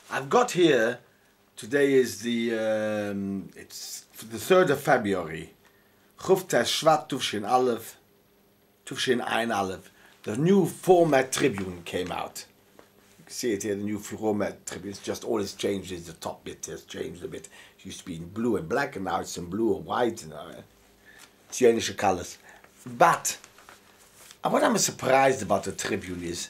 I've got here, today is the, it's the 3rd of February, Chuftes Shvat Tufshin Aleph, Tufshin Ein Aleph. The new format Tribune came out. You can see it here, the new format Tribune. It's just all it's changed is the top bit has changed a bit. It used to be in blue and black, and now it's in blue and white, and Zionische colors. But what I'm surprised about the Tribune is,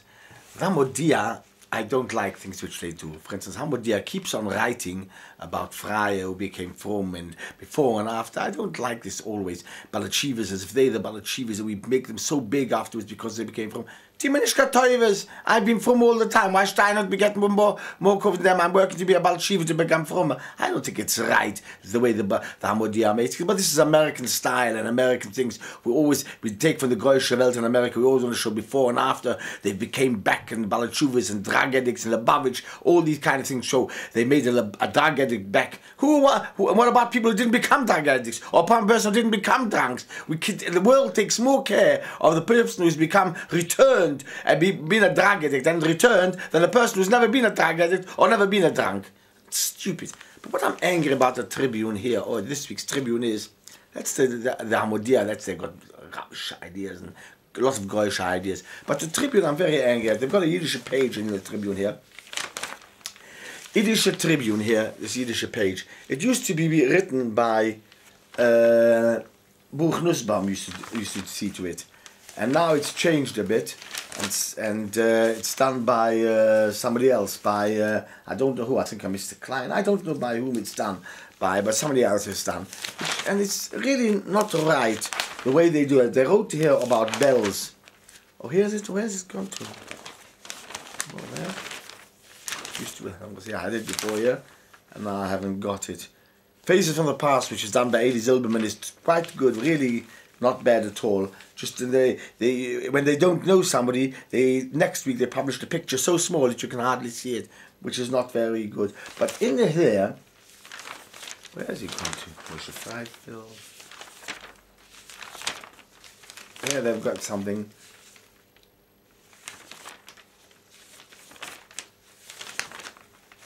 Ramodia, I don't like things which they do. For instance, Ramodia keeps on writing about Freie who became from and before and after. I don't like this always. Balachivas, as if they're the Balachivas, and we make them so big afterwards because they became from. I've been from all the time. Why should I not be getting more covered than them? I'm working to be a Balchiva to become from. I don't think it's right the way the Hamodia makes it. But this is American style and American things. We take from the Goyische Welt in America. We always want to show before and after they became back, and Balachuvas and drug addicts and Lubavitch, all these kind of things show they made a drug addict back. What about people who didn't become drug addicts, or one person who didn't become drunks? The world takes more care of the person who's become returned and been a drug addict and returned than a person who's never been a drug addict or never been a drunk. It's stupid. But what I'm angry about the Tribune here, or this week's Tribune, is that's the Hamodia. They've got rubbish ideas and lots of Goyish ideas. But the Tribune, I'm very angry at. They've got a Yiddish page in the Tribune here. Yiddish Tribune here, this Yiddish page. It used to be written by Buch Nussbaum, used to see to it. And now it's changed a bit, and it's done by somebody else, by, I don't know who, I think Mr. Klein. I don't know by whom it's done, but somebody else has done. And it's really not right, the way they do it. They wrote here about bells. Oh, here's it, where's it gone to? Oh, there. Yeah, I had it before here, and now I haven't got it. Faces from the Past, which is done by Eli Zilberman, is quite good, really not bad at all. Just when they don't know somebody, next week they published a picture so small that you can hardly see it, which is not very good. But in here, where has he gone to? Moshe Freifeld. Here they've got something.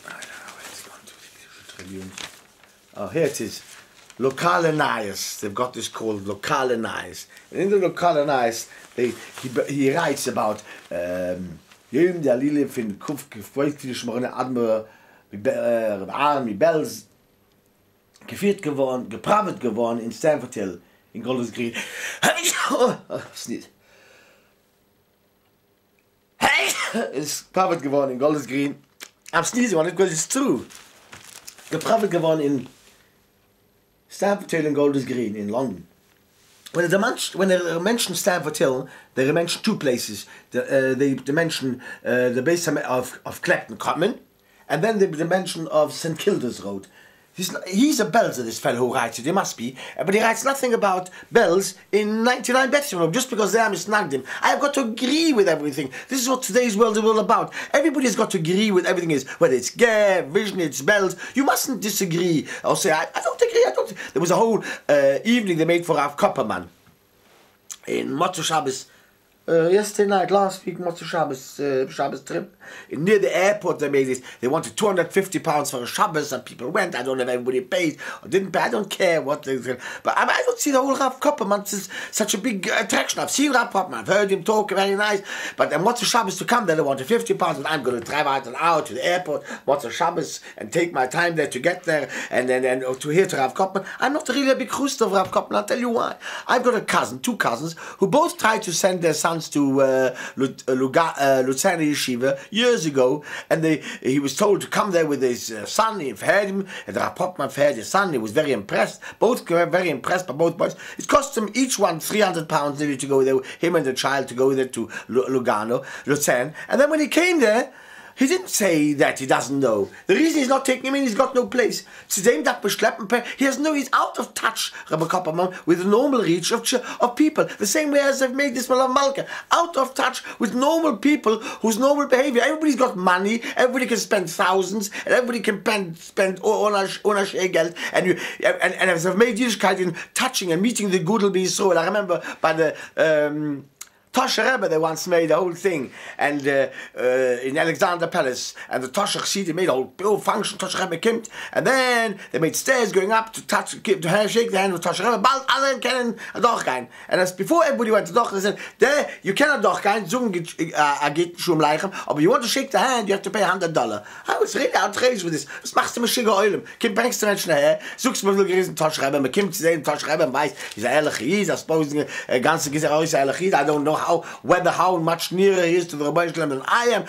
I don't know where it's gone to. Tribune. Oh, here it is. Lokalenais, they've got this called Lokalenais. And in the Lokalenais, he writes about Jöim der Lille fin Kuf gefeuchtliche Schmorne Admer Army Bells geführt geworden, gepravet geworden in Stanford Hill in Golders Green. Sneeze. Ist gepravet geworden in Golders Green. I'm sneezing on it because it's true. Gepravet geworden in Stanford Hill and Golders Green in London. When they mention Stanford Hill, they mention two places. They mention the base of Clapton Common, and then they mention of St Kilda's Road. He's a Belzer, this fellow who writes it, he must be, but he writes nothing about bells in 99 Bethlehem, just because they are misnagged him. I have got to agree with everything. This is what today's world is all about. Everybody's got to agree with everything is, whether it's Ger, Vision, it's bells. You mustn't disagree or say, I don't agree, I don't. There was a whole evening they made for Rav Kopperman in Motzu Shabbos. Yesterday night, last week, Motzu Shabbos trip. Near the airport they made this. They wanted £250 for a Shabbos, and people went. I don't know if everybody paid or didn't pay. I don't care what they did. But I don't see the whole Rav Kopperman is such a big attraction. I've seen Rav Kopperman, I've heard him talk, very nice. But then Motzu Shabbos to come there, they wanted £50, and I'm going to drive out an hour to the airport, Motzu Shabbos, and take my time there to get there, and then to hear to Rav Kopperman. I'm not really a big Chust of Rav Kopperman, I'll tell you why. I've got two cousins, who both tried to send their sons to Luzerner Yeshiva years ago, and he was told to come there with his son. He heard him, and Rav Kopperman heard his son. He was very impressed. Both were very impressed by both boys. It cost them each one £300 nearly to go there, him and the child to go there to Luzern. And then when he came there, he didn't say that he doesn't know. The reason he's not taking him in, he's got no place. He has he's out of touch, Rabbi Kopperman, with the normal reach of people. The same way as they've made this Malav Malka. Out of touch with normal people whose normal behavior. Everybody's got money, everybody can spend thousands, and everybody can spend ohne Geld. And as I've made Yiddishkeit in touching and meeting the Gudel B'Yisrael. I remember by the Tosher Rebbe, they once made the whole thing, and in Alexander Palace, and the Tosher Chassidim made a whole function. Tosher Rebbe came, and then they made stairs going up to touch, to shake the hand with Tosher Rebbe. Bald alle kennen a Dochgein, and as before everybody went to Doch, they said, "There, you cannot Dochgein, zung geht shum leichem, but you want to shake the hand, you have to pay $100." I was really outraged with this. Was machst du mit Schiger Eulem? Kim bringst du Menschen her? Suchst mir gewesen Tosher Rebbe, man kommt zu sehen Tosher Rebbe, weiß, he's a ehrlich, I suppose ganze Gesetz ist ehrlich, I don't know how much nearer he is to the Rabbi Shalom than I am.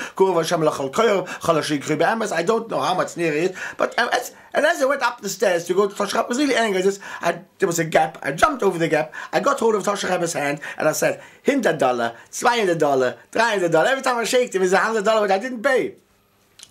I don't know how much nearer he is, but as I went up the stairs to go to Tosher Rebbe, I was really angry. There was a gap. I jumped over the gap. I got hold of Tosher Rebbe's hand and I said, $100, $200, $300. Every time I shaked him, it was $100 which I didn't pay.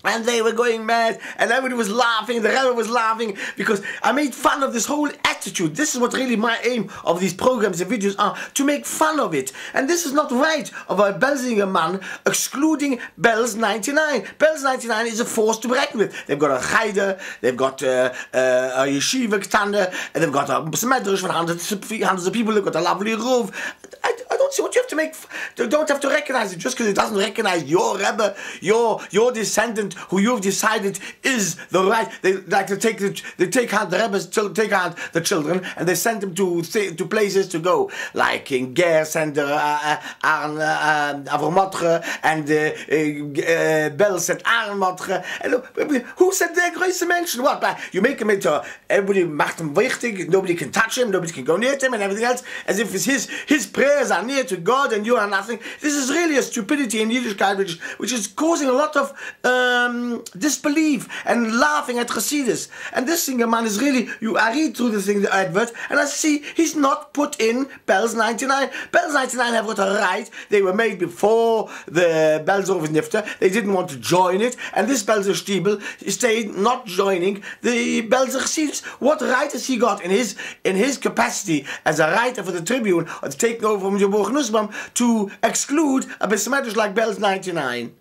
And they were going mad, and everybody was laughing, the Rebbe was laughing, because I made fun of this whole attitude. This is what really my aim of these programs and videos are, to make fun of it. And this is not right of a Belzinger man excluding Belz 99. Belz 99 is a force to be reckoned with. They've got a Chayder, they've got a Yeshiva Ktanda, and they've got a Medrash for hundreds of people, they've got a lovely roof. I don't see what you have to make. You don't have to recognize it just because it doesn't recognize your Rebbe, your descendant, who you've decided is the right. They like to take out the Rebbe's, take out the children, and they send them to places to go, like in Ger send Avromotre and Bell sent Arenmotre. And who said they're große Menschen? What? You make him into everybody macht him wichtig. Nobody can touch him. Nobody can go near him, and everything else, as if it's his prayers are near to God and you are nothing. This is really a stupidity in Yiddishkeit which is causing a lot of disbelief and laughing at Chassidus. And this singer man is really, I read through the advert, and I see he's not put in Belz 99. Belz 99 have got a right. They were made before the Belzer Nifter. They didn't want to join it, and this Belzer Stiebel stayed not joining the Belzer Chassidus. What right has he got in his capacity as a writer for the Tribune, or taking over from Jabor Nussbaum, to exclude a Besmedrash like Belz 99?